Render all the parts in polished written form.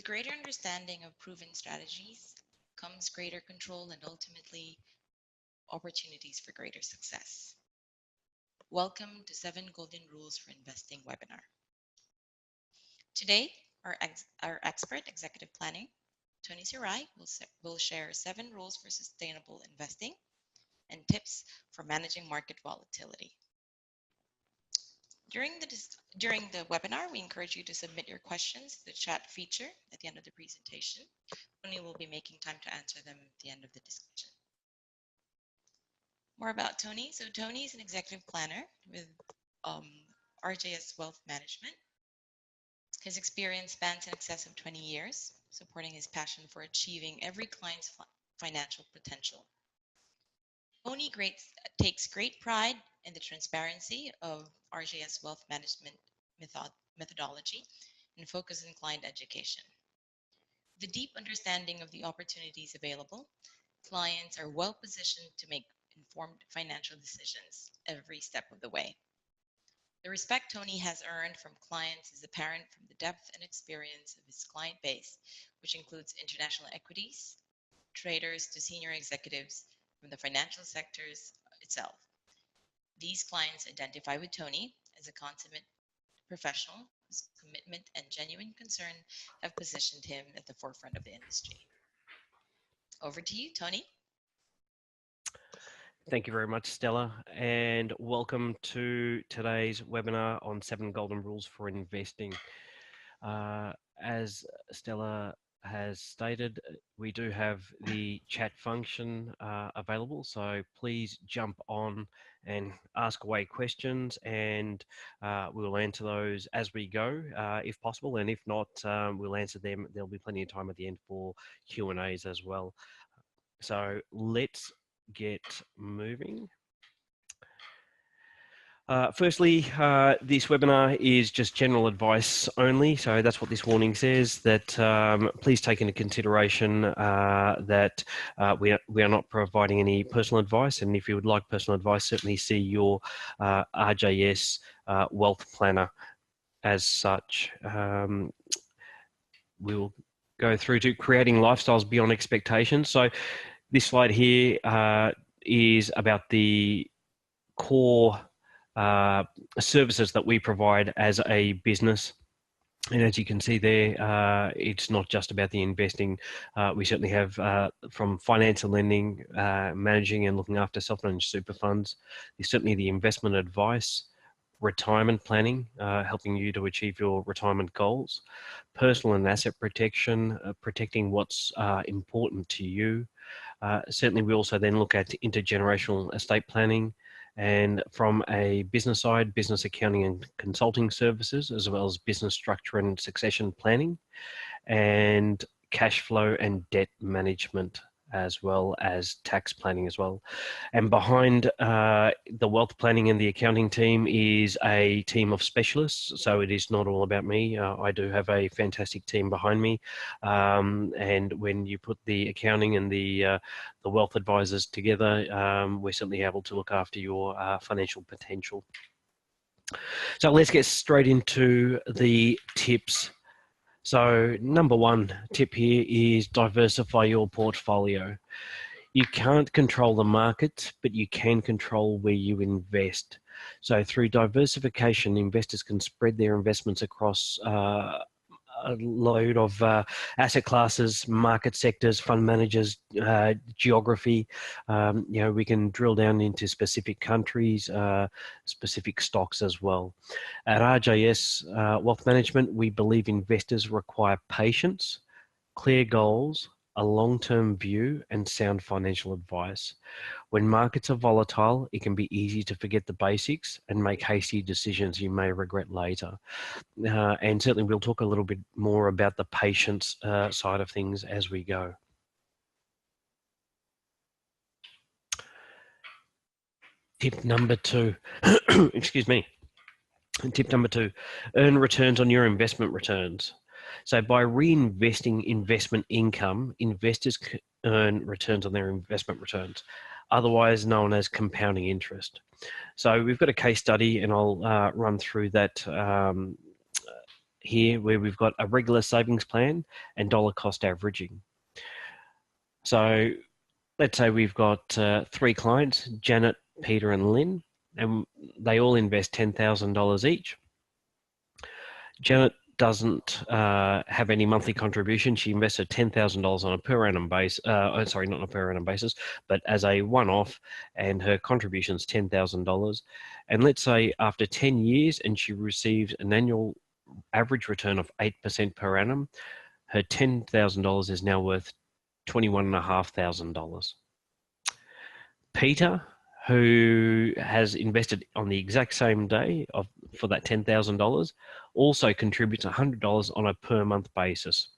greater understanding of proven strategies comes greater control and ultimately opportunities for greater success. Welcome to 7 Golden Rules for Investing webinar. Today, our expert executive planning, Tony Sarai, will share 7 rules for sustainable investing and tips for managing market volatility. During the webinar, we encourage you to submit your questions to the chat feature at the end of the presentation. Tony will be making time to answer them at the end of the discussion. More about Tony. So Tony is an executive planner with RJS Wealth Management. His experience spans in excess of 20 years, supporting his passion for achieving every client's financial potential. Tony takes great pride in the transparency of RJS Wealth Management methodology and focus on client education. With a deep understanding of the opportunities available, clients are well positioned to make informed financial decisions every step of the way. The respect Tony has earned from clients is apparent from the depth and experience of his client base, which includes international equities, traders to senior executives from the financial sectors itself. These clients identify with Tony as a consummate professional whose commitment and genuine concern have positioned him at the forefront of the industry. Over to you, Tony. Thank you very much, Stella, and welcome to today's webinar on 7 Golden Rules for Investing. As Stella has stated, we do have the chat function available, so please jump on and ask away questions, and we'll answer those as we go, if possible, and if not, we'll answer them. There'll be plenty of time at the end for Q&As as well. So let's get moving. Firstly, this webinar is just general advice only, so that's what this warning says, that please take into consideration that we are not providing any personal advice, and if you would like personal advice, certainly see your RJS wealth planner as such. We'll go through to creating lifestyles beyond expectations. So this slide here is about the core services that we provide as a business. And as you can see there, it's not just about the investing. We certainly have from financial lending, managing and looking after self-managed super funds. There's certainly the investment advice, retirement planning, helping you to achieve your retirement goals, personal and asset protection, protecting what's important to you. Certainly we also then look at intergenerational estate planning, and from a business side, business accounting and consulting services, as well as business structure and succession planning, and cash flow and debt management, as well as tax planning as well. And behind the wealth planning and the accounting team is a team of specialists. So it is not all about me. I do have a fantastic team behind me. And when you put the accounting and the wealth advisors together, we're certainly able to look after your financial potential. So let's get straight into the tips. So number 1 tip here is diversify your portfolio. You can't control the market, but you can control where you invest. So through diversification, investors can spread their investments across a load of asset classes, market sectors, fund managers, geography. We can drill down into specific countries, specific stocks as well. At RJS Wealth Management, we believe investors require patience, clear goals, a long-term view, and sound financial advice. When markets are volatile, it can be easy to forget the basics and make hasty decisions you may regret later. And certainly we'll talk a little bit more about the patience side of things as we go. Tip number 2, excuse me. Tip number 2, earn returns on your investment returns. So by reinvesting investment income, investors can earn returns on their investment returns, otherwise known as compounding interest. So we've got a case study, and I'll run through that here where we've got a regular savings plan and dollar cost averaging. So let's say we've got 3 clients, Janet, Peter and Lynn, and they all invest $10,000 each. Janet doesn't have any monthly contribution. She invested $10,000 on a per annum base. Sorry, not on a per annum basis, but as a one-off, and her contribution is $10,000. And let's say after 10 years, and she receives an annual average return of 8% per annum, her $10,000 is now worth $21,500. Peter, who has invested on the exact same day for that $10,000, also contributes $100 on a per month basis.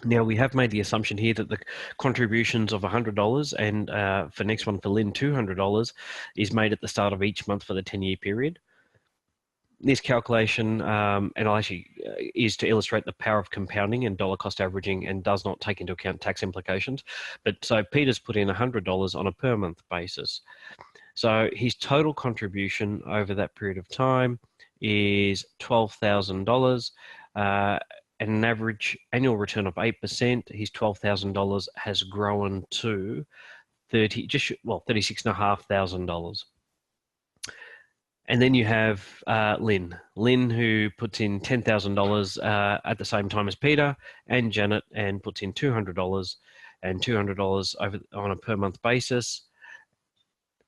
Now, we have made the assumption here that the contributions of $100 and for next one for Lynn, $200 is made at the start of each month for the 10-year period. This calculation, and I'll actually, is to illustrate the power of compounding and dollar cost averaging, and does not take into account tax implications. But so Peter's put in $100 on a per month basis. So his total contribution over that period of time is $12,000. At an average annual return of 8%, his $12,000 has grown to $36,500. And then you have Lynn, who puts in $10,000 at the same time as Peter and Janet, and puts in $200 and $200 over on a per month basis.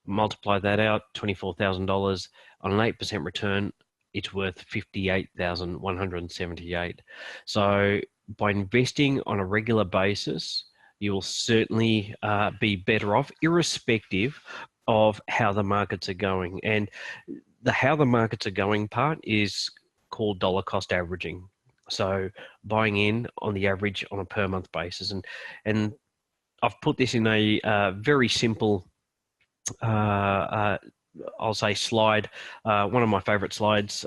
Multiply that out, $24,000 on an 8% return. It's worth $58,178. So by investing on a regular basis, you will certainly be better off, irrespective of how the markets are going. And the how the markets are going part is called dollar cost averaging. So buying in on the average on a per month basis. And I've put this in a very simple, I'll say slide, one of my favorite slides,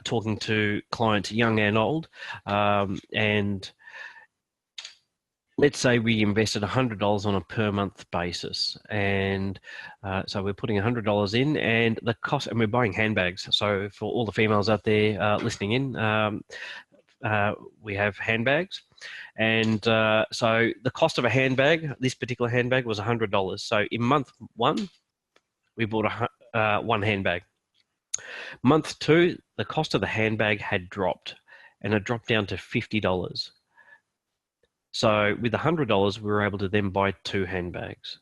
talking to clients young and old. And let's say we invested $100 on a per month basis, and so we're putting $100 in, and the cost, and we're buying handbags. So for all the females out there listening in, we have handbags, and so the cost of a handbag, this particular handbag, was $100. So in month 1, we bought one handbag. Month 2, the cost of the handbag had dropped, and it dropped down to $50. So with $100, we were able to then buy 2 handbags.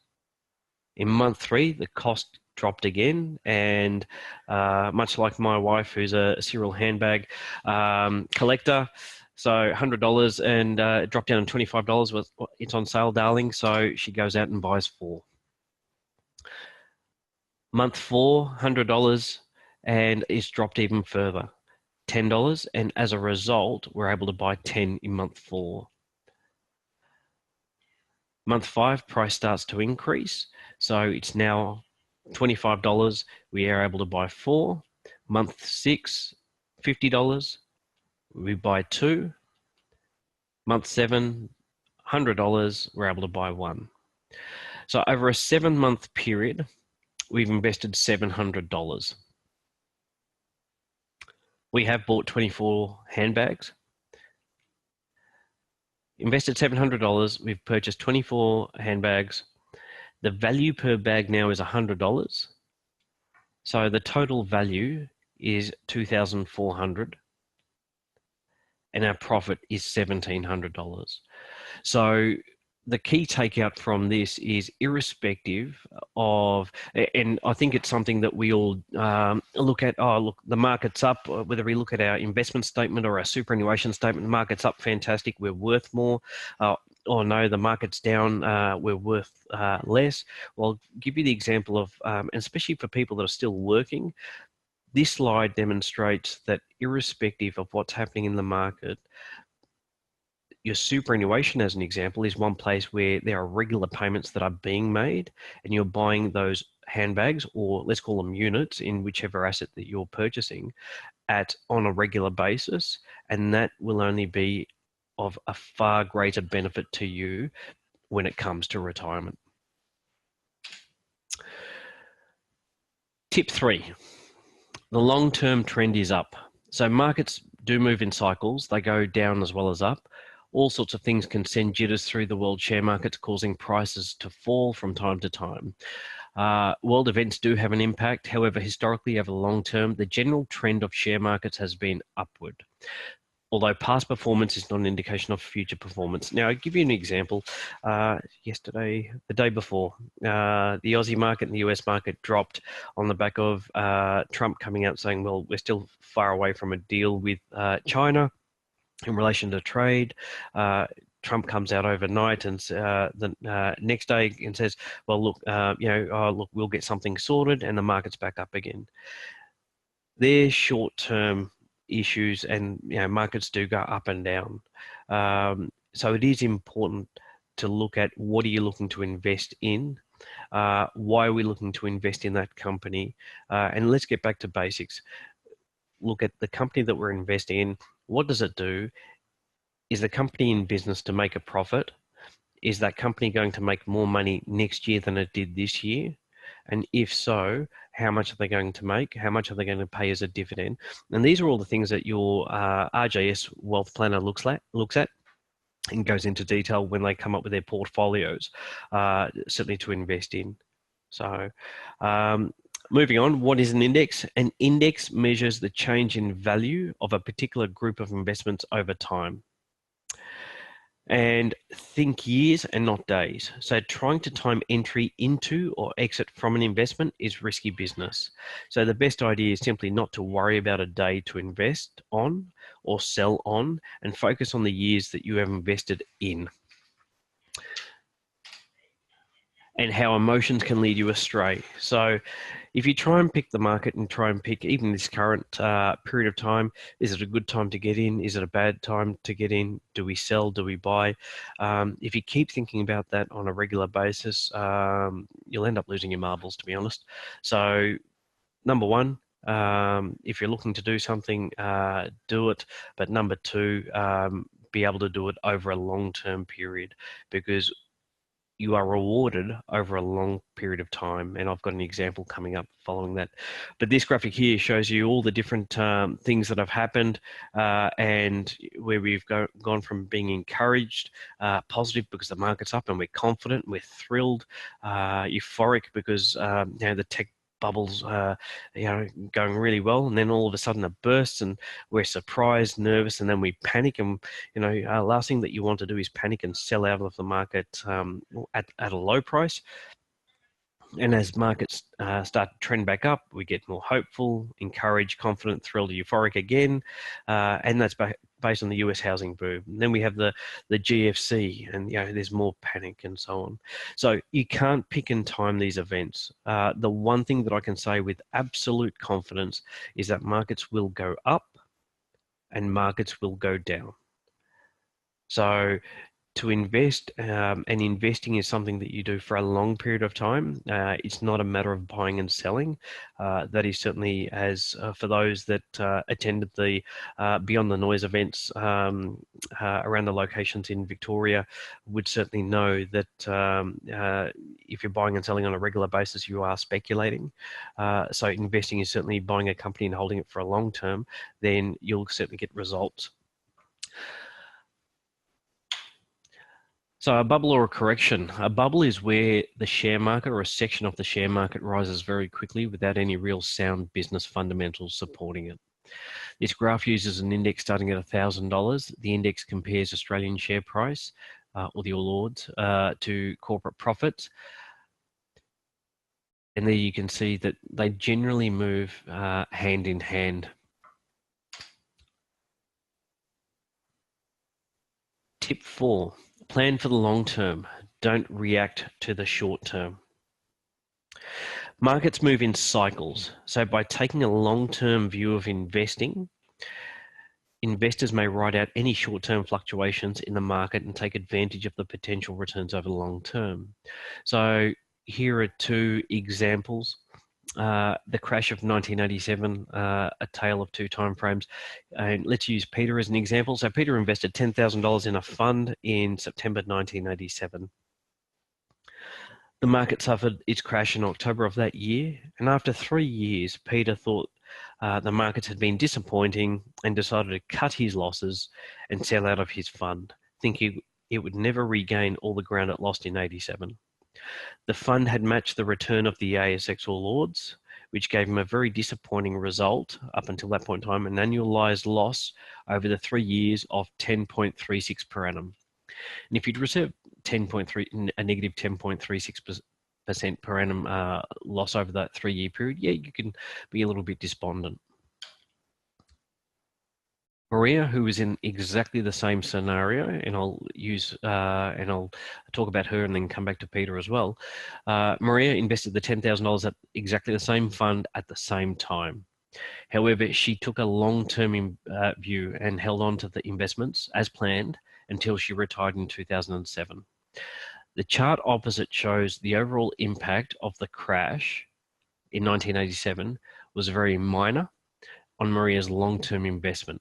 In month 3, the cost dropped again, and much like my wife, who's a serial handbag collector, so $100 and it dropped down to $25 with it's on sale, darling. So she goes out and buys 4. Month 4, $100, and it's dropped even further, $10, and as a result, we're able to buy 10 in month 4. Month 5, price starts to increase, so it's now $25. We are able to buy 4. Month 6, $50. We buy 2. Month 7, $100. We're able to buy 1. So over a 7-month period, we've invested $700. We have bought 24 handbags. Invested $700. We've purchased 24 handbags. The value per bag now is $100. So the total value is $2,400, and our profit is $1,700. So the key takeout from this is, irrespective of, and I think it's something that we all look at, oh, look, the market's up, whether we look at our investment statement or our superannuation statement, the market's up, fantastic, we're worth more. Or no, the market's down, we're worth less. Well, I'll give you the example of, and especially for people that are still working, this slide demonstrates that irrespective of what's happening in the market, your superannuation, as an example, is one place where there are regular payments that are being made, and you're buying those handbags, or let's call them units, in whichever asset that you're purchasing on a regular basis, and that will only be of a far greater benefit to you when it comes to retirement. Tip 3, the long-term trend is up. So markets do move in cycles. They go down as well as up. All sorts of things can send jitters through the world share markets, causing prices to fall from time to time. World events do have an impact. However, historically, over the long term, the general trend of share markets has been upward, although past performance is not an indication of future performance. Now, I'll give you an example. Yesterday, the day before, the Aussie market and the US market dropped on the back of Trump coming out saying, well, we're still far away from a deal with China in relation to trade. Trump comes out overnight and the next day and says, well, look, look, we'll get something sorted, and the market's back up again. They're short-term issues, and markets do go up and down. So it is important to look at what are you looking to invest in, why are we looking to invest in that company, and let's get back to basics. Look at the company that we're investing in. What does it do? Is the company in business to make a profit? Is that company going to make more money next year than it did this year? And if so, how much are they going to make? How much are they going to pay as a dividend? And these are all the things that your RJS wealth planner looks at and goes into detail when they come up with their portfolios, certainly to invest in. So moving on, what is an index? An index measures the change in value of a particular group of investments over time. And think years and not days. So trying to time entry into or exit from an investment is risky business. So the best idea is simply not to worry about a day to invest on or sell on, and focus on the years that you have invested in, and how emotions can lead you astray. So if you try and pick the market and try and pick even this current period of time, is it a good time to get in? Is it a bad time to get in? Do we sell? Do we buy? If you keep thinking about that on a regular basis, you'll end up losing your marbles, to be honest. So number one, if you're looking to do something, do it. But number two, be able to do it over a long-term period, because you are rewarded over a long period of time. And I've got an example coming up following that. But this graphic here shows you all the different things that have happened and where we've gone from being encouraged, positive because the market's up and we're confident, we're thrilled, euphoric because the tech bubbles going really well, and then all of a sudden it bursts and we're surprised, nervous, and then we panic. And last thing that you want to do is panic and sell out of the market at a low price. And as markets start to trend back up, we get more hopeful, encouraged, confident, thrilled, euphoric again, and that's based on the US housing boom. And then we have the GFC, and there's more panic and so on. So you can't pick and time these events. The one thing that I can say with absolute confidence is that markets will go up and markets will go down. So to invest, and investing is something that you do for a long period of time. It's not a matter of buying and selling. That is certainly, as for those that attended the Beyond the Noise events around the locations in Victoria, would certainly know that if you're buying and selling on a regular basis, you are speculating. So investing is certainly buying a company and holding it for a long term, then you'll certainly get results. So a bubble or a correction. A bubble is where the share market or a section of the share market rises very quickly without any real sound business fundamentals supporting it. This graph uses an index starting at $1,000. The index compares Australian share price, or the All Ords, to corporate profits. And there you can see that they generally move hand in hand. Tip 4. Plan for the long term. Don't react to the short term. Markets move in cycles. So by taking a long-term view of investing, investors may ride out any short-term fluctuations in the market and take advantage of the potential returns over the long term. So here are two examples. The crash of 1987, a tale of two time frames. And let's use Peter as an example. So Peter invested $10,000 in a fund in September 1987. The market suffered its crash in October of that year. And after 3 years, Peter thought the markets had been disappointing and decided to cut his losses and sell out of his fund, thinking it would never regain all the ground it lost in 87. The fund had matched the return of the ASX All Ords, which gave him a very disappointing result up until that point in time, an annualized loss over the 3 years of 10.36 per annum. And if you'd reserve a negative 10.36% per annum loss over that 3 year period, yeah, you can be a little bit despondent. Maria, who is in exactly the same scenario, and I'll talk about her and then come back to Peter as well. Maria invested the $10,000 at exactly the same fund at the same time. However, she took a long-term view and held on to the investments as planned until she retired in 2007. The chart opposite shows the overall impact of the crash in 1987 was very minor on Maria's long-term investment.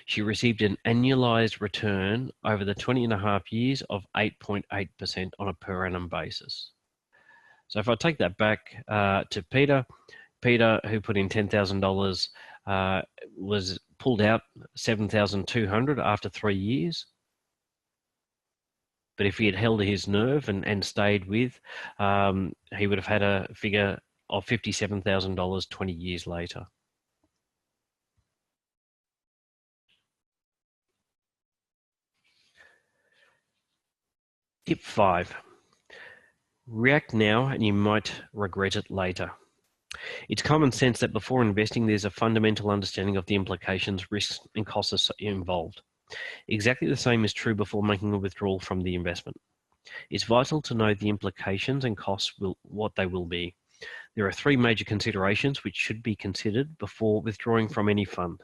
She received an annualized return over the 20 and a half years of 8.8% on a per annum basis. So if I take that back to Peter, who put in $10,000, was pulled out $7,200 after 3 years. But if he had held his nerve and stayed with, he would have had a figure of $57,000 20 years later. Tip 5, react now and you might regret it later. It's common sense that before investing, there's a fundamental understanding of the implications, risks, and costs involved. Exactly the same is true before making a withdrawal from the investment. It's vital to know the implications and costs, what they will be. There are 3 major considerations which should be considered before withdrawing from any fund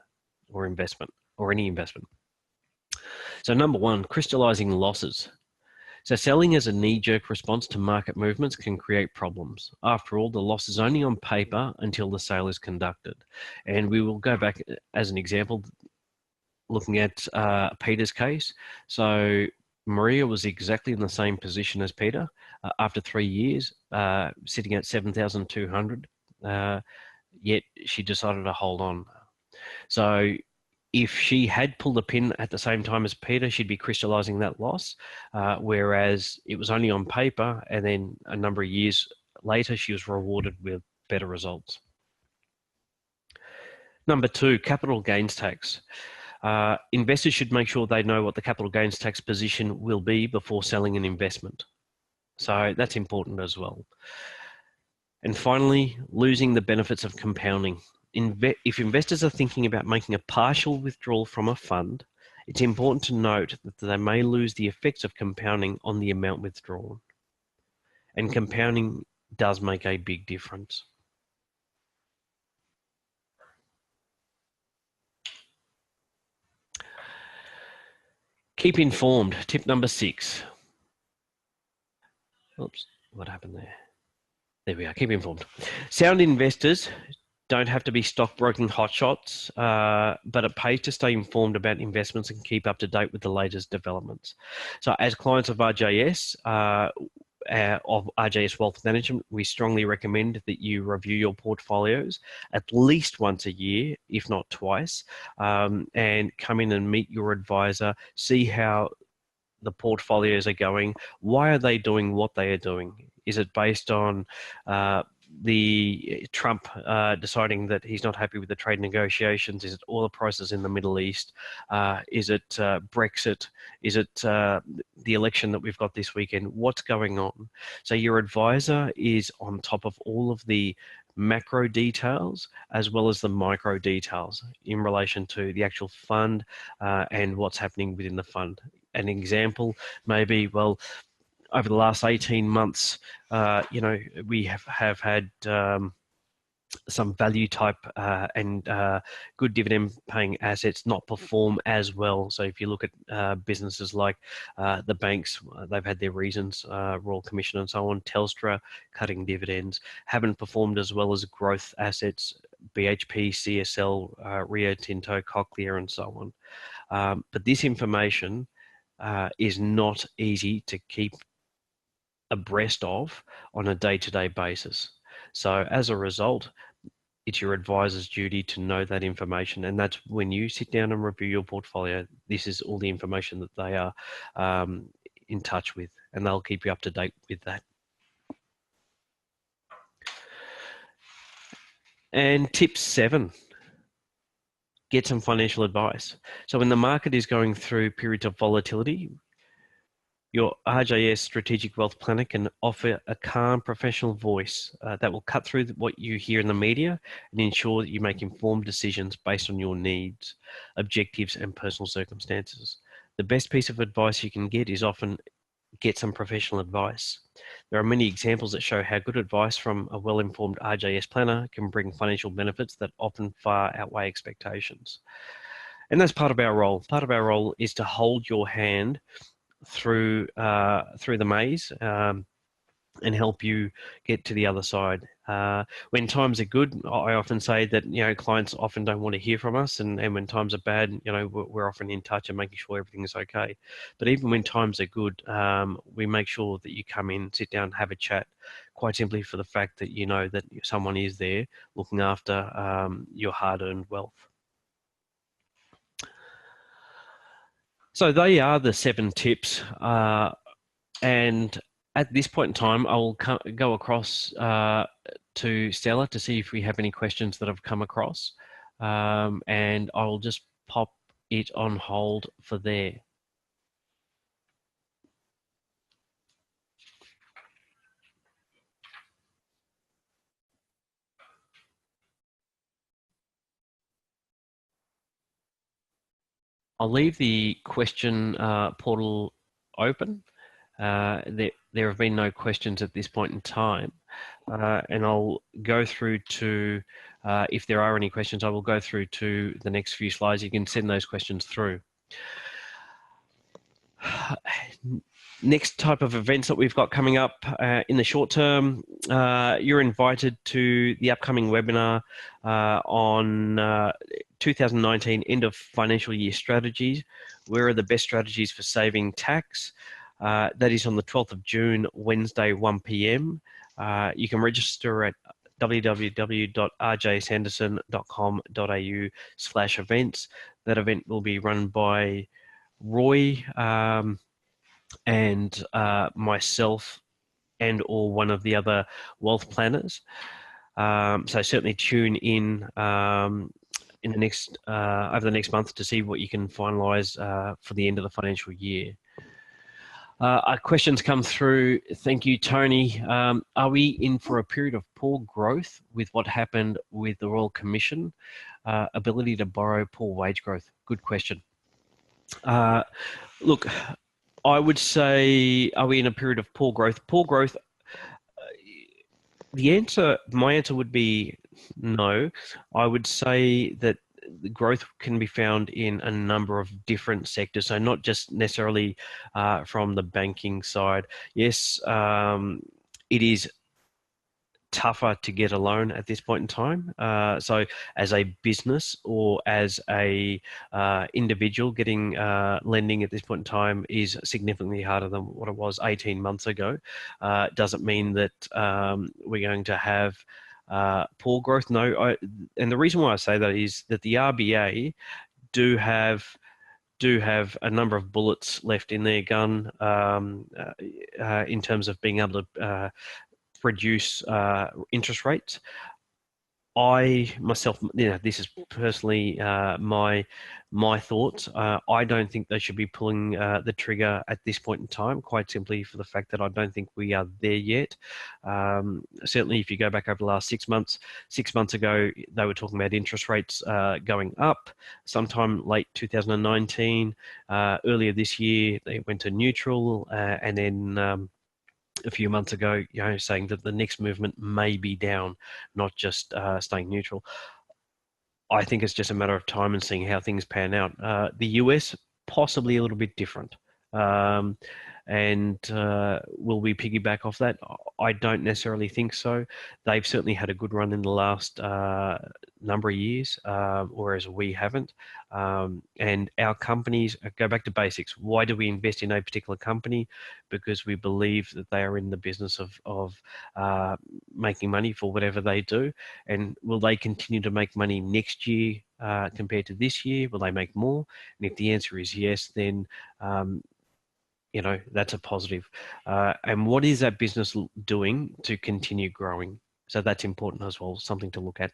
or investment or any investment. So number 1, crystallizing losses. So selling as a knee-jerk response to market movements can create problems. After all, the loss is only on paper until the sale is conducted. And we will go back as an example, looking at Peter's case. So Maria was exactly in the same position as Peter after 3 years, sitting at 7,200, yet she decided to hold on. So if she had pulled the pin at the same time as Peter, she'd be crystallizing that loss, whereas it was only on paper, and then a number of years later, she was rewarded with better results. Number 2, capital gains tax. Investors should make sure they know what the capital gains tax position will be before selling an investment. So that's important as well. And finally, losing the benefits of compounding. If investors are thinking about making a partial withdrawal from a fund, it's important to note that they may lose the effects of compounding on the amount withdrawn. And compounding does make a big difference. Keep informed. Tip number 6. Oops, what happened there? There we are. Keep informed. Sound investors don't have to be stockbroking hotshots, but it pays to stay informed about investments and keep up to date with the latest developments. So as clients of RJS, Wealth Management, we strongly recommend that you review your portfolios at least once a year, if not twice, and come in and meet your advisor, see how the portfolios are going. Why are they doing what they are doing? Is it based on the Trump deciding that he's not happy with the trade negotiations? Is it oil prices in the Middle East? Is it Brexit? Is it the election that we've got this weekend? What's going on? So your advisor is on top of all of the macro details as well as the micro details in relation to the actual fund and what's happening within the fund. An example may be, well, over the last 18 months, we have had some value type and good dividend paying assets not perform as well. So if you look at businesses like the banks, they've had their reasons, Royal Commission and so on. Telstra cutting dividends, haven't performed as well as growth assets, BHP, CSL, Rio Tinto, Cochlear and so on. But this information is not easy to keep abreast of on a day-to-day basis. So as a result, it's your advisor's duty to know that information. And that's when you sit down and review your portfolio, this is all the information that they are in touch with, and they'll keep you up to date with that. And tip 7, get some financial advice. So when the market is going through periods of volatility, your RJS strategic wealth planner can offer a calm professional voice that will cut through what you hear in the media and ensure that you make informed decisions based on your needs, objectives, and personal circumstances. The best piece of advice you can get is often get some professional advice. There are many examples that show how good advice from a well-informed RJS planner can bring financial benefits that often far outweigh expectations. And that's part of our role. Part of our role is to hold your hand through the maze and help you get to the other side. When times are good, I often say that, you know, clients often don't want to hear from us, and when times are bad, you know, we're often in touch and making sure everything is okay. But even when times are good, we make sure that you come in, sit down, have a chat, quite simply for the fact that you know that someone is there looking after your hard-earned wealth. So they are the 7 tips, and at this point in time, I will go across to Stella to see if we have any questions that have come across, and I will just pop it on hold for there. I'll leave the question portal open. There have been no questions at this point in time, and I'll go through to, if there are any questions, I will go through to the next few slides. You can send those questions through. Next type of events that we've got coming up in the short term, you're invited to the upcoming webinar on 2019 end of financial year strategies. Where are the best strategies for saving tax? That is on the 12th of June, Wednesday, 1 p.m. You can register at www.rjsanderson.com.au/events. That event will be run by Roy and myself and or one of the other wealth planners. So certainly tune in the next over the next month to see what you can finalise for the end of the financial year. Our questions come through. Thank you, Tony. Are we in for a period of poor growth with what happened with the Royal Commission? Ability to borrow, poor wage growth? Good question. Look, I would say, are we in a period of poor growth? Poor growth, my answer would be no. I would say that the growth can be found in a number of different sectors, so not just necessarily from the banking side. Yes, it is tougher to get a loan at this point in time. So as a business or as a individual, getting lending at this point in time is significantly harder than what it was 18 months ago. Doesn't mean that we're going to have poor growth. No, and the reason why I say that is that the RBA do have a number of bullets left in their gun in terms of being able to reduce interest rates. I myself, this is personally my thoughts. I don't think they should be pulling the trigger at this point in time, quite simply for the fact that I don't think we are there yet. Certainly, if you go back over the last 6 months, 6 months ago, they were talking about interest rates going up. Sometime late 2019, earlier this year, they went to neutral, and then a few months ago, saying that the next movement may be down, not just staying neutral. I think it's just a matter of time and seeing how things pan out. The US, possibly a little bit different. And will we piggyback off that? I don't necessarily think so. They've certainly had a good run in the last number of years, whereas we haven't. And our companies go back to basics. Why do we invest in a particular company? Because we believe that they are in the business of making money for whatever they do. And will they continue to make money next year compared to this year? Will they make more? And if the answer is yes, then that's a positive. And what is that business doing to continue growing? So that's important as well, something to look at.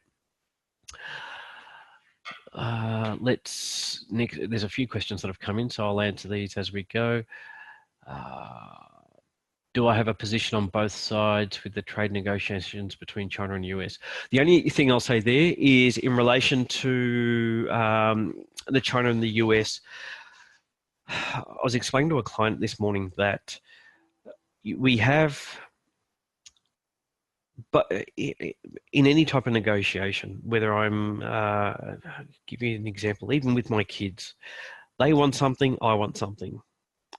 There's a few questions that have come in, so I'll answer these as we go. Do I have a position on both sides with the trade negotiations between China and the US? The only thing I'll say there is in relation to the China and the US, I was explaining to a client this morning that we have, but in any type of negotiation, whether I'm, give you an example, even with my kids, they want something, I want something.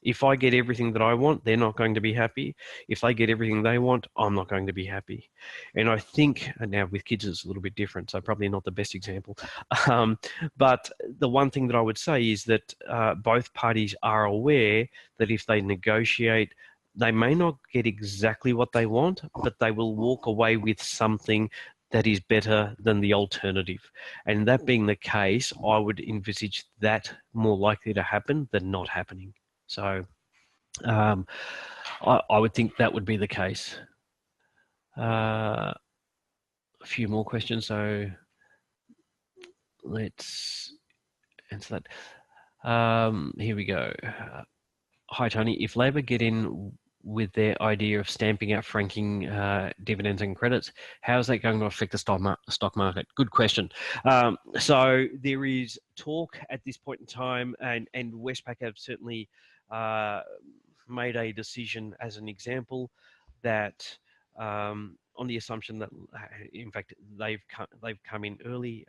If I get everything that I want, they're not going to be happy. If they get everything they want, I'm not going to be happy. And I think, and now with kids it's a little bit different, so probably not the best example. But the one thing that I would say is that both parties are aware that if they negotiate, they may not get exactly what they want, but they will walk away with something that is better than the alternative. And that being the case, I would envisage that more likely to happen than not happening. So I would think that would be the case. A few more questions, so let's answer that. Here we go. Hi, Tony. If Labor get in with their idea of stamping out franking dividends and credits, how is that going to affect the stock market? Good question. So there is talk at this point in time, and Westpac have certainly made a decision as an example that on the assumption that, in fact, they've come in early.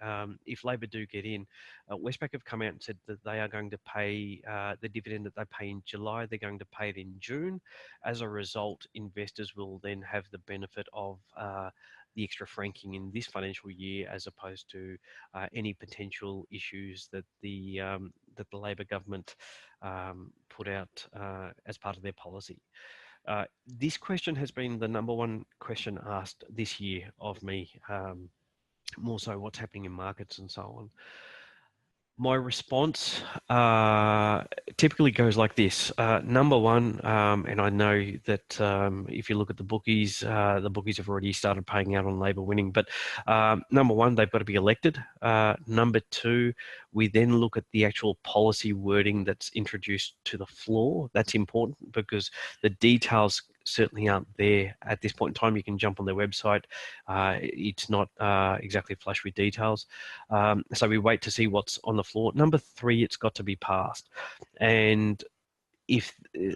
If Labor do get in, Westpac have come out and said that they are going to pay the dividend that they pay in July. They're going to pay it in June. As a result, investors will then have the benefit of the extra franking in this financial year, as opposed to any potential issues that the Labor government put out as part of their policy. This question has been the number one question asked this year of me, more so what's happening in markets and so on. My response typically goes like this. Number one, and I know that if you look at the bookies have already started paying out on Labor winning, but number one, they've got to be elected. Number two, we then look at the actual policy wording that's introduced to the floor. That's important because the details certainly aren't there at this point in time. You can jump on their website. It's not exactly flush with details. So we wait to see what's on the floor. Number three, it's got to be passed. And if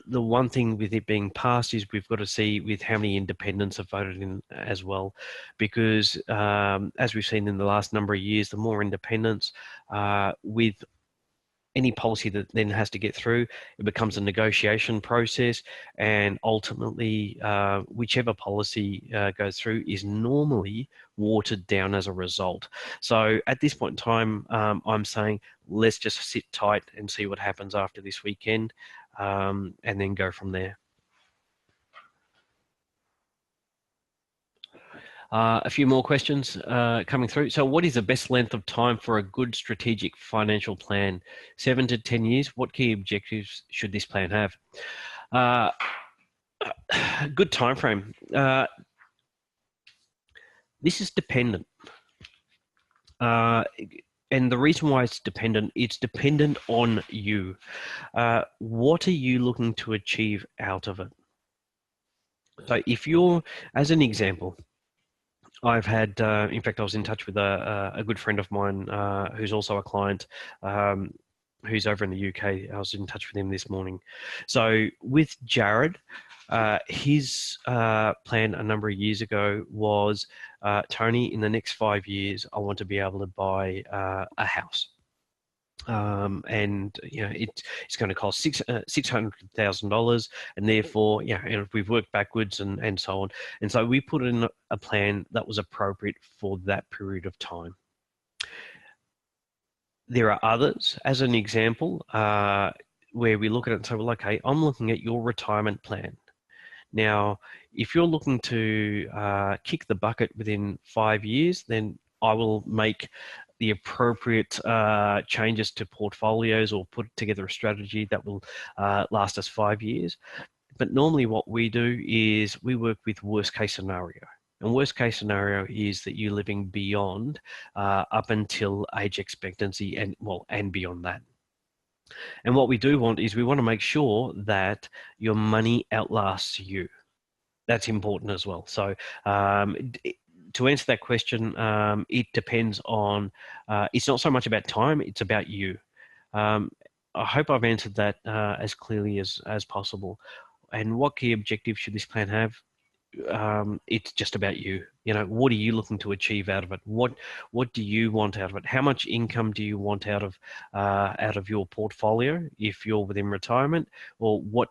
the one thing with it being passed is we've got to see with how many independents have voted in as well, because as we've seen in the last number of years, the more independents with any policy that then has to get through, it becomes a negotiation process, and ultimately whichever policy goes through is normally watered down as a result. So at this point in time, I'm saying let's just sit tight and see what happens after this weekend, and then go from there. A few more questions coming through. So what is the best length of time for a good strategic financial plan? 7 to 10 years. What key objectives should this plan have? Good time frame. This is dependent. And the reason why it's dependent on you. What are you looking to achieve out of it? So if you're, as an example, I've had, in fact, I was in touch with a good friend of mine who's also a client who's over in the UK. I was in touch with him this morning. So with Jared, his plan a number of years ago was, Tony, in the next 5 years, I want to be able to buy a house. and it's going to cost $600,000, and therefore and we've worked backwards and so on, and so we put in a plan that was appropriate for that period of time. There are others, as an example, where we look at it and say, well, okay, I'm looking at your retirement plan. Now, if you're looking to kick the bucket within 5 years, then I will make the appropriate changes to portfolios or put together a strategy that will last us 5 years. But normally what we do is we work with worst case scenario. And worst case scenario is that you're living beyond up until age expectancy and beyond that. And what we do want is we want to make sure that your money outlasts you. That's important as well. So to answer that question, it depends on, it's not so much about time, it's about you. I hope I've answered that as clearly as possible. And what key objectives should this plan have? It's just about you. What are you looking to achieve out of it? What do you want out of it? How much income do you want out of your portfolio if you're within retirement? Or what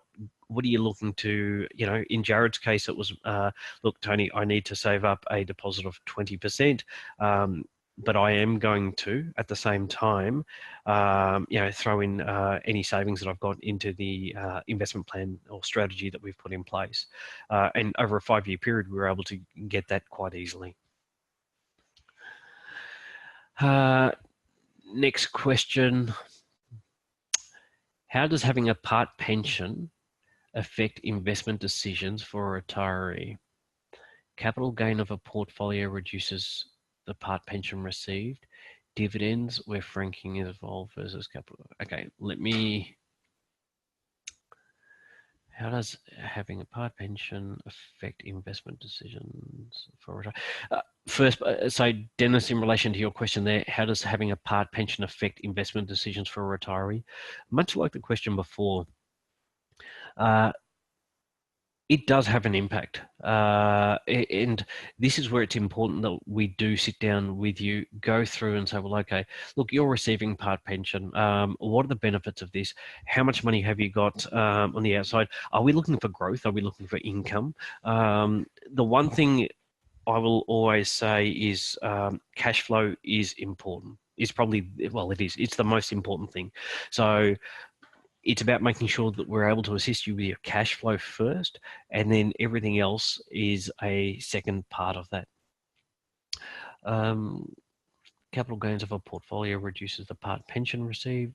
are you looking to, in Jared's case, it was, look, Tony, I need to save up a deposit of 20%. But I am going to, at the same time, throw in any savings that I've got into the investment plan or strategy that we've put in place. And over a 5-year period, we were able to get that quite easily. Next question. How does having a part pension affect investment decisions for a retiree? Capital gain of a portfolio reduces the part pension received. Dividends where franking is involved versus capital. Okay, how does having a part pension affect investment decisions for retirement? First, so Dennis, in relation to your question there, how does having a part pension affect investment decisions for a retiree? Much like the question before, it does have an impact. And this is where it's important that we do sit down with you, go through and say, well, okay, look, you're receiving part pension. What are the benefits of this? How much money have you got on the outside? Are we looking for growth? Are we looking for income? The one thing I will always say is cash flow is important. It's probably, well, it is. It's the most important thing. So it's about making sure that we're able to assist you with your cash flow first, and then everything else is a second part of that. Capital gains of a portfolio reduces the part pension received.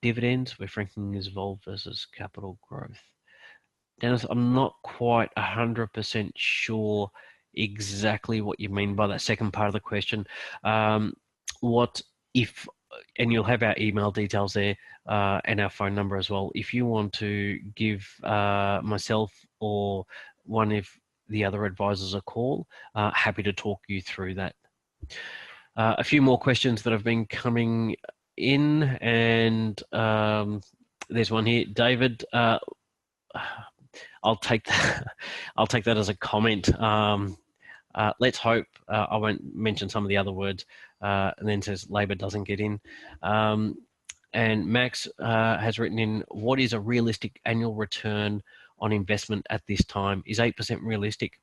Dividends where franking is involved versus capital growth. Dennis, I'm not quite 100% sure exactly what you mean by that second part of the question. And you'll have our email details there and our phone number as well. If you want to give myself or one of the other advisors a call, happy to talk you through that. A few more questions that have been coming in, and there's one here. David, I'll take that. I'll take that as a comment. Let's hope I won't mention some of the other words, and then says Labor doesn't get in. And Max has written in, what is a realistic annual return on investment at this time? Is 8% realistic?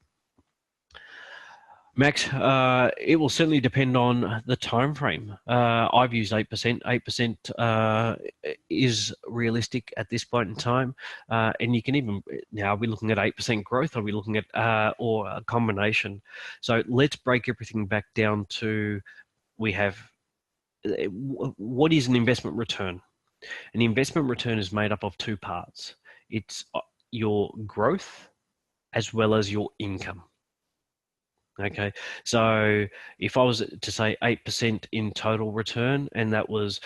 Max, it will certainly depend on the time frame. I've used 8%. 8% is realistic at this point in time. And you can even, now are we looking at 8% growth? Are we looking at, or a combination? So let's break everything back down to, we have, what is an investment return? An investment return is made up of two parts. It's your growth as well as your income. Okay, so if I was to say 8% in total return, and that was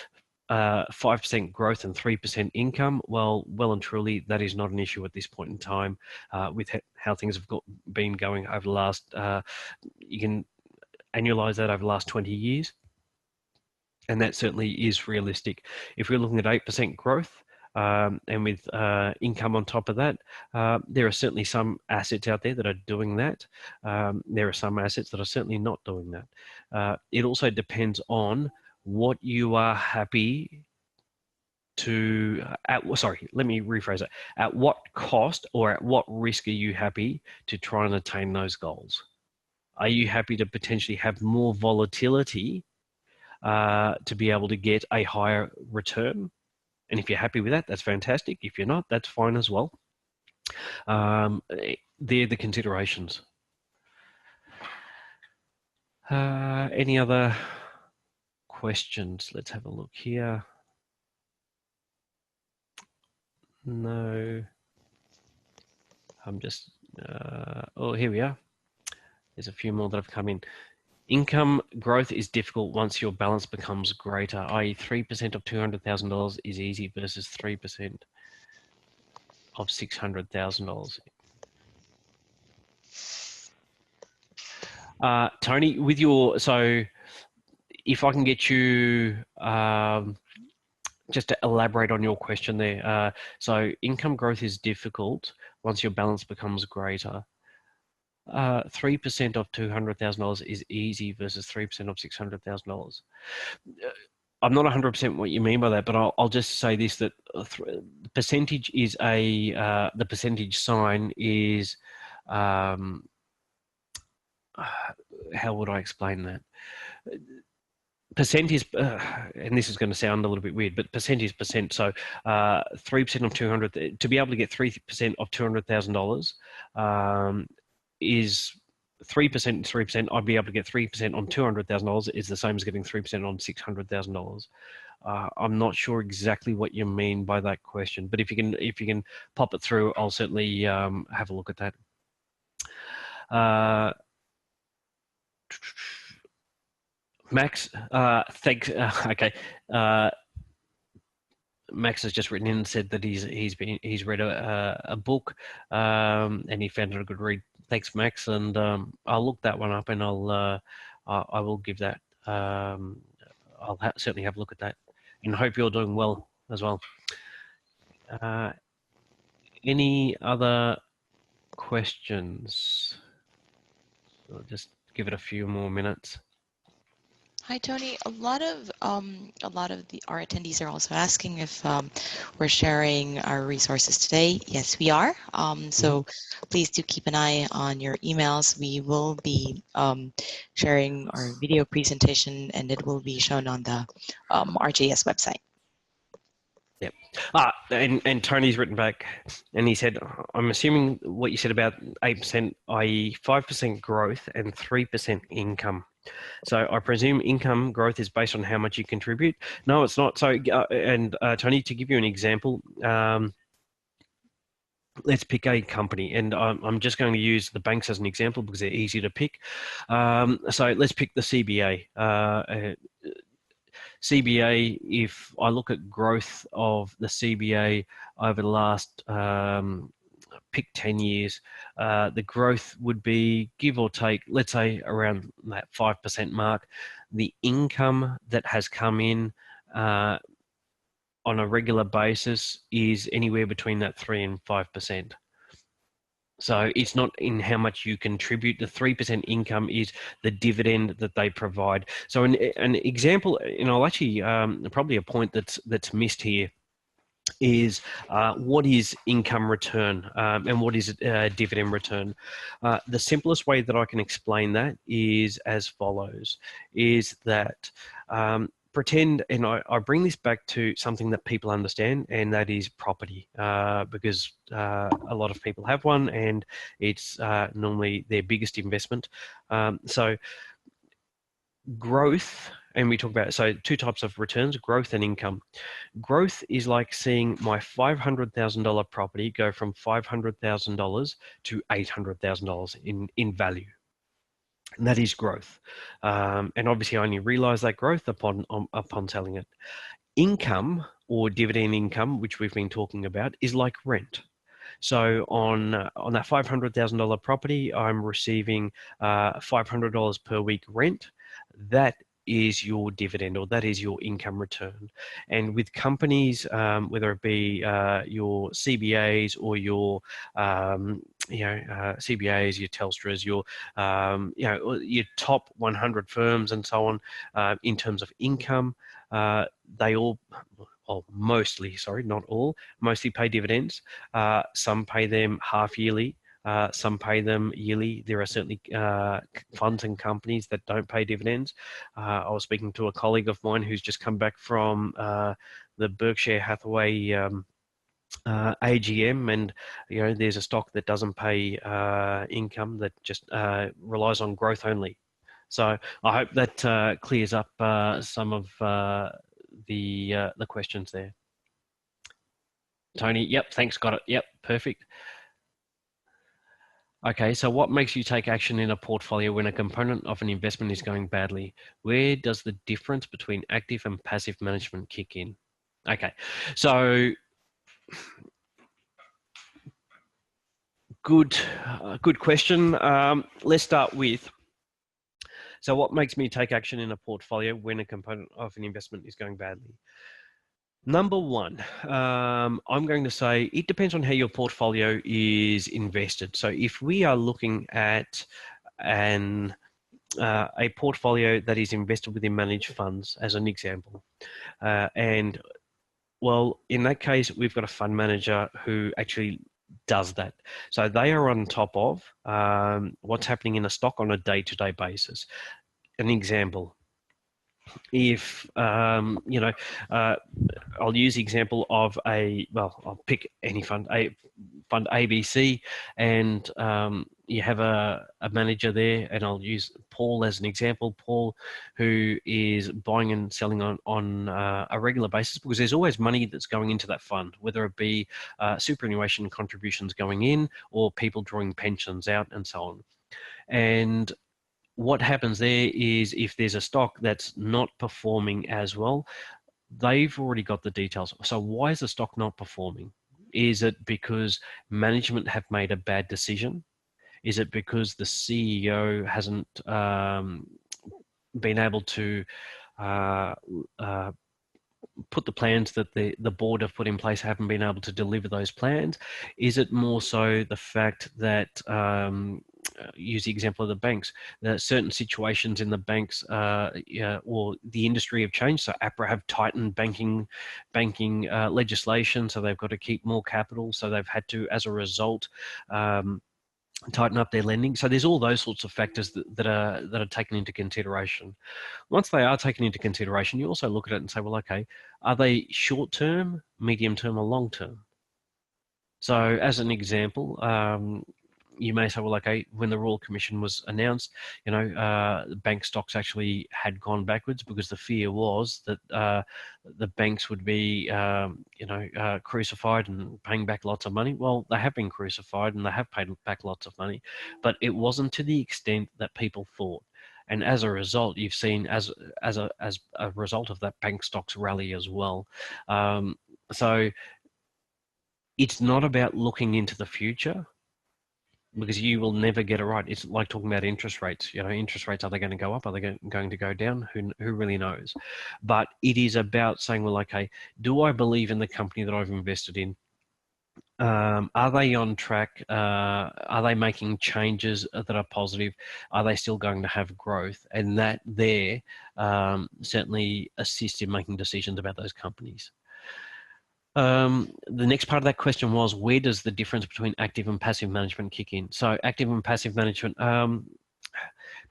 5% growth and 3% income, well and truly, that is not an issue at this point in time with how things have been going over the last, you can annualize that over the last 20 years. And that certainly is realistic. If we're looking at 8% growth, and with income on top of that, there are certainly some assets out there that are doing that. There are some assets that are certainly not doing that. It also depends on what you are happy to, let me rephrase it. At what cost or at what risk are you happy to try and attain those goals? Are you happy to potentially have more volatility to be able to get a higher return? And if you're happy with that, that's fantastic. If you're not, that's fine as well. They're the considerations. Any other questions? Let's have a look here. No. I'm just, oh, here we are. There's a few more that have come in. Income growth is difficult once your balance becomes greater, i.e. 3% of $200,000 is easy versus 3% of $600,000. Tony, with your, so if I can get you just to elaborate on your question there. So income growth is difficult once your balance becomes greater. 3% of $200,000 is easy versus 3% of $600,000. I'm not 100% what you mean by that, but I'll just say this, that percentage is the percentage sign is, how would I explain that? Percent is, and this is going to sound a little bit weird, but percent is percent. So 3% of 200, to be able to get 3% of $200,000 is 3%, 3%. I'd be able to get 3% on $200,000 is the same as getting 3% on $600,000. I'm not sure exactly what you mean by that question, but if you can pop it through, I'll certainly have a look at that. Max, thanks. Okay. Max has just written in and said that he's read a book and he found it a good read. Thanks, Max, and I'll look that one up and I will give that. I'll certainly have a look at that, and hope you're doing well as well. Any other questions? I'll just give it a few more minutes. Hi, Tony. A lot of our attendees are also asking if we're sharing our resources today. Yes, we are. So please do keep an eye on your emails. We will be sharing our video presentation, and it will be shown on the RJS website. Yep. And Tony's written back and he said, I'm assuming what you said about 8%, i.e. 5% growth and 3% income. So I presume income growth is based on how much you contribute. No, it's not. So, Tony, to give you an example, let's pick a company, and I'm just going to use the banks as an example because they're easy to pick. So let's pick the CBA. CBA, if I look at growth of the CBA over the last pick 10 years, the growth would be, give or take, let's say around that 5% mark. The income that has come in on a regular basis is anywhere between that 3 and 5%. So it's not in how much you contribute. The 3% income is the dividend that they provide. So an example, and I'll actually probably a point that's missed here, is what is income return and what is dividend return. The simplest way that I can explain that is as follows, is that pretend, and I bring this back to something that people understand, and that is property, because a lot of people have one and it's normally their biggest investment. So growth, and we talk about, so two types of returns, growth and income. Growth is like seeing my $500,000 property go from $500,000 to $800,000 in value. And that is growth. And obviously I only realize that growth upon selling it. Income, or dividend income, which we've been talking about, is like rent. So on that $500,000 property, I'm receiving $500 per week rent. That is your dividend, or that is your income return. And with companies, whether it be your CBAs or your CBAs, your Telstras, your your top 100 firms and so on, in terms of income, they all, well, mostly, sorry, not all, mostly pay dividends. Some pay them half yearly. Some pay them yearly. There are certainly funds and companies that don't pay dividends. I was speaking to a colleague of mine who's just come back from the Berkshire Hathaway AGM, and there's a stock that doesn't pay income, that just relies on growth only. So I hope that clears up some of the questions there. Tony, yep, thanks, got it. Yep, perfect. Okay, so what makes you take action in a portfolio when a component of an investment is going badly? Where does the difference between active and passive management kick in? Okay, so good question. Let's start with, so what makes me take action in a portfolio when a component of an investment is going badly? Number one, I'm going to say it depends on how your portfolio is invested. So if we are looking at a portfolio that is invested within managed funds, as an example, and well, in that case, we've got a fund manager who actually does that. So they are on top of what's happening in a stock on a day-to-day basis. An example, if I'll use the example of I'll pick any fund, fund ABC, and you have a manager there, and I'll use Paul as an example. Paul, who is buying and selling on a regular basis, because there's always money that's going into that fund, whether it be superannuation contributions going in or people drawing pensions out and so on. And what happens there is, if there's a stock that's not performing as well, they've already got the details. So why is the stock not performing? Is it because management have made a bad decision? Is it because the CEO hasn't been able to put the plans that the board have put in place, haven't been able to deliver those plans? Is it more so the fact that, use the example of the banks, that certain situations in the banks or the industry have changed? So APRA have tightened banking legislation, so they've got to keep more capital. So they've had to, as a result, tighten up their lending. So there's all those sorts of factors that are taken into consideration. Once they are taken into consideration, you also look at it and say, well, okay, are they short term, medium term, or long term? So as an example, you may say, well, okay, when the Royal Commission was announced, bank stocks actually had gone backwards because the fear was that the banks would be, crucified and paying back lots of money. Well, they have been crucified and they have paid back lots of money, but it wasn't to the extent that people thought. And as a result, you've seen as a result of that, bank stocks rally as well. So it's not about looking into the future, because you will never get it right. It's like talking about interest rates. Interest rates, are they going to go up? Are they going to go down? Who really knows? But it is about saying, well, okay, do I believe in the company that I've invested in? Are they on track? Are they making changes that are positive? Are they still going to have growth? And that there certainly assists in making decisions about those companies. The next part of that question was, where does the difference between active and passive management kick in? So active and passive management,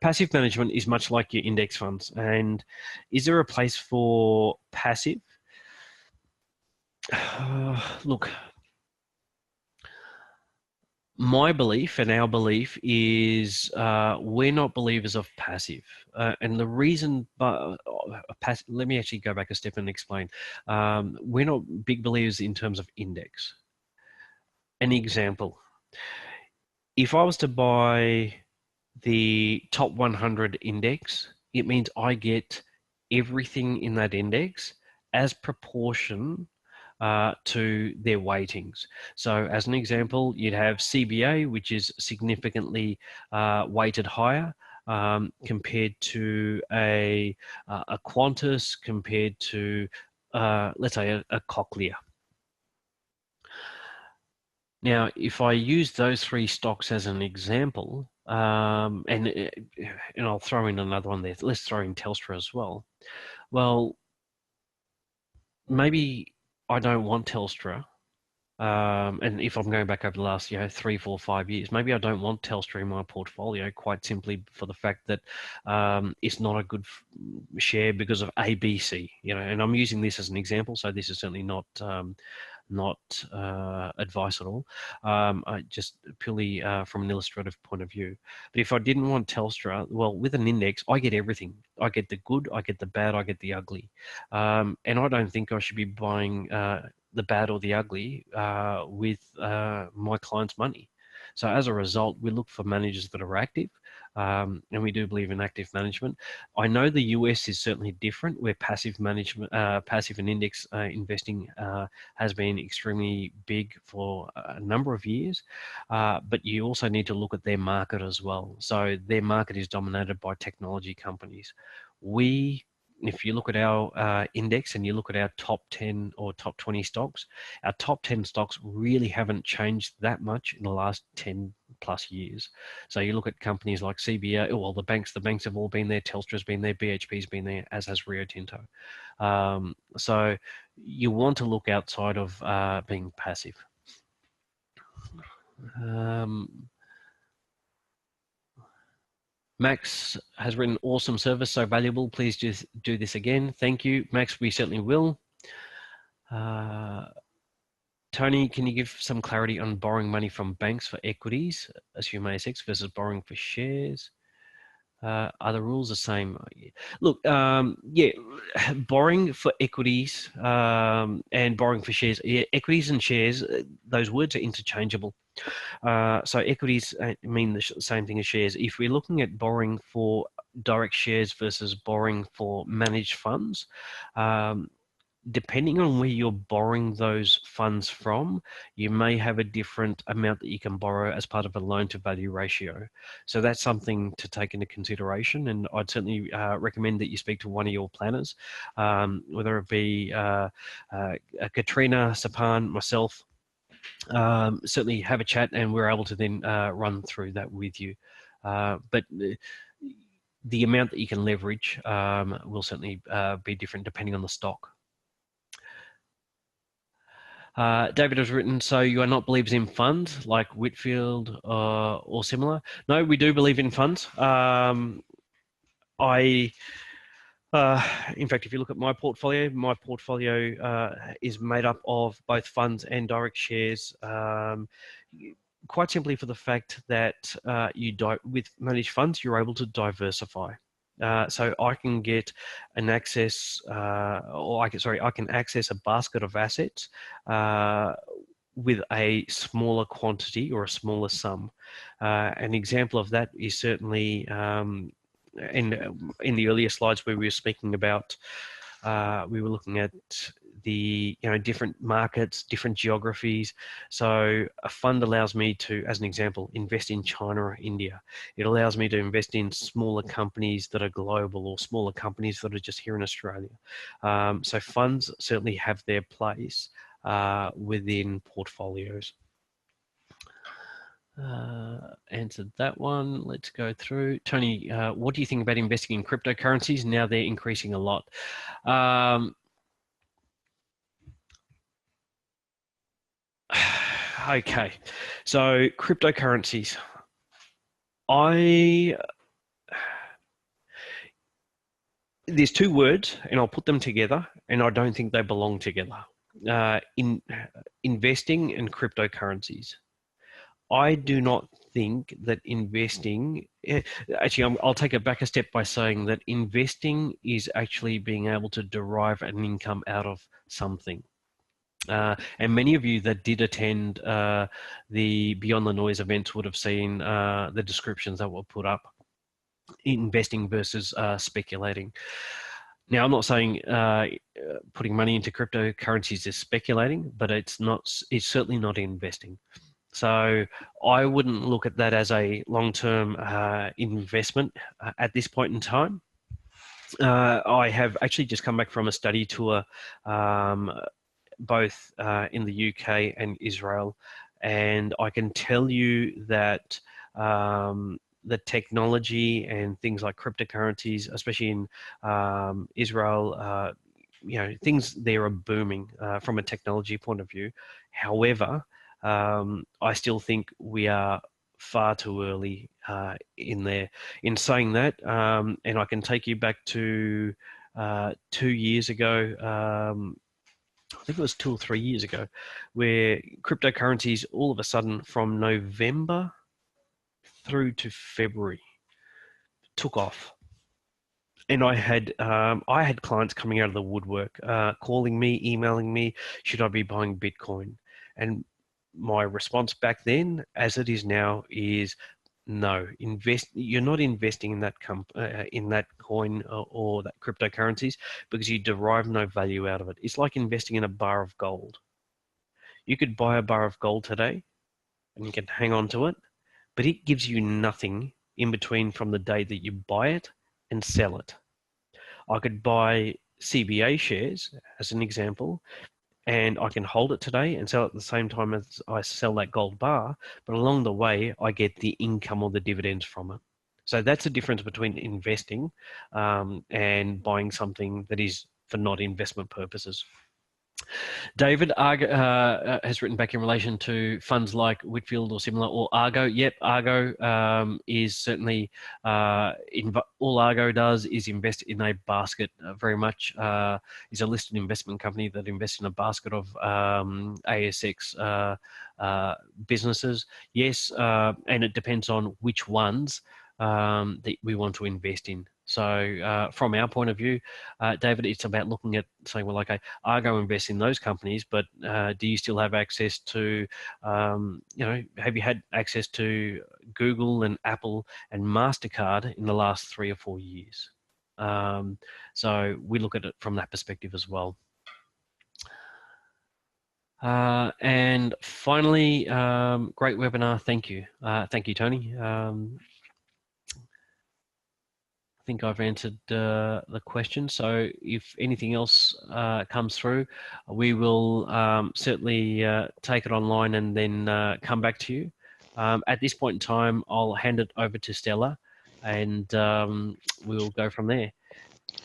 passive management is much like your index funds. And is there a place for passive? Look, my belief and our belief is we're not believers of passive. And the reason, let me actually go back a step and explain. We're not big believers in terms of index. An example, if I was to buy the top 100 index, it means I get everything in that index as proportion to their weightings. So as an example, you'd have CBA, which is significantly weighted higher compared to a Qantas, compared to, let's say, a Cochlear. Now, if I use those three stocks as an example, and I'll throw in another one there. Let's throw in Telstra as well. Well, maybe I don't want Telstra. And if I'm going back over the last, 3, 4, 5 years, maybe I don't want Telstra in my portfolio, quite simply for the fact that it's not a good share because of ABC. And I'm using this as an example, so this is certainly not advice at all. I just purely from an illustrative point of view. But if I didn't want Telstra, well, with an index, I get everything. I get the good, I get the bad, I get the ugly. And I don't think I should be buying the bad or the ugly with my clients' money. So as a result, we look for managers that are active, and we do believe in active management. I know the US is certainly different, where passive management, passive and index investing has been extremely big for a number of years, but you also need to look at their market as well. So their market is dominated by technology companies. If you look at our index and you look at our top 10 or top 20 stocks, our top 10 stocks really haven't changed that much in the last 10 plus years. So you look at companies like CBA, well, the banks have all been there. Telstra's been there, BHP's been there, as has Rio Tinto. So you want to look outside of being passive. Max has written, awesome service, so valuable. Please just do this again. Thank you, Max. We certainly will. Tony, can you give some clarity on borrowing money from banks for equities, assume ASX, versus borrowing for shares? Are the rules the same? Look, yeah, borrowing for equities and borrowing for shares. Yeah, equities and shares, those words are interchangeable. So equities mean the same thing as shares. If we're looking at borrowing for direct shares versus borrowing for managed funds, depending on where you're borrowing those funds from, you may have a different amount that you can borrow as part of a loan to value ratio. So that's something to take into consideration. And I'd certainly recommend that you speak to one of your planners, whether it be Katrina, Sapan, myself. Certainly have a chat, and we're able to then run through that with you. But the amount that you can leverage will certainly be different depending on the stock. David has written, so you are not believers in funds like Whitfield or similar? No, we do believe in funds. In fact, if you look at my portfolio is made up of both funds and direct shares, quite simply for the fact that with managed funds, you're able to diversify. So I can get an access, I can access a basket of assets with a smaller quantity or a smaller sum. An example of that is certainly in the earlier slides where we were speaking about, we were looking at the different markets, different geographies. So a fund allows me to, as an example, invest in China or India. It allows me to invest in smaller companies that are global or smaller companies that are just here in Australia. So funds certainly have their place within portfolios. Answered that one. Let's go through. Tony, what do you think about investing in cryptocurrencies? Now they're increasing a lot. Okay, so cryptocurrencies. There's two words, and I'll put them together, and I don't think they belong together. In investing in cryptocurrencies. I do not think that investing, actually, I'll take it back a step by saying that investing is actually being able to derive an income out of something. And many of you that did attend the Beyond the Noise events would have seen the descriptions that were put up, investing versus speculating. Now, I'm not saying putting money into cryptocurrencies is speculating, but it's certainly not investing. So I wouldn't look at that as a long-term investment at this point in time. I have actually just come back from a study tour, both in the UK and Israel, and I can tell you that the technology and things like cryptocurrencies, especially in Israel, things there are booming from a technology point of view. However, I still think we are far too early in there. In saying that, and I can take you back to 2 years ago. I think it was 2 or 3 years ago, where cryptocurrencies all of a sudden from November through to February took off. And I had clients coming out of the woodwork, calling me, emailing me, should I be buying Bitcoin? And my response back then, as it is now, is no. You're not investing in that coin or that cryptocurrencies because you derive no value out of it. It's like investing in a bar of gold. You could buy a bar of gold today, and you can hang on to it, but it gives you nothing in between from the day that you buy it and sell it. I could buy CBA shares as an example, and I can hold it today and sell it at the same time as I sell that gold bar, but along the way, I get the income or the dividends from it. So that's the difference between investing and buying something that is for not investment purposes. David has written back in relation to funds like Whitfield or similar, or Argo. Yep, Argo is certainly, all Argo does is invest in a basket, very much is a listed investment company that invests in a basket of ASX businesses. Yes, and it depends on which ones that we want to invest in. So from our point of view, David, it's about looking at saying, well, okay, Argo invest in those companies, but do you still have access to, have you had access to Google and Apple and MasterCard in the last 3 or 4 years? So we look at it from that perspective as well. And finally, great webinar. Thank you. Thank you, Tony. I think I've answered the question. So if anything else comes through, we will certainly take it online and then come back to you. At this point in time, I'll hand it over to Stella, and we'll go from there.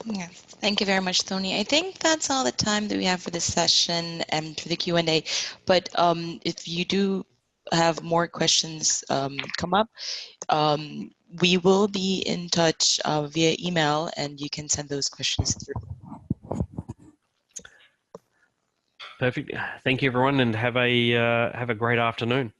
Yes, thank you very much, Tony. I think that's all the time that we have for this session and for the Q&A. But if you do have more questions come up, we will be in touch via email, and you can send those questions through. Perfect. Thank you, everyone, and have a great afternoon.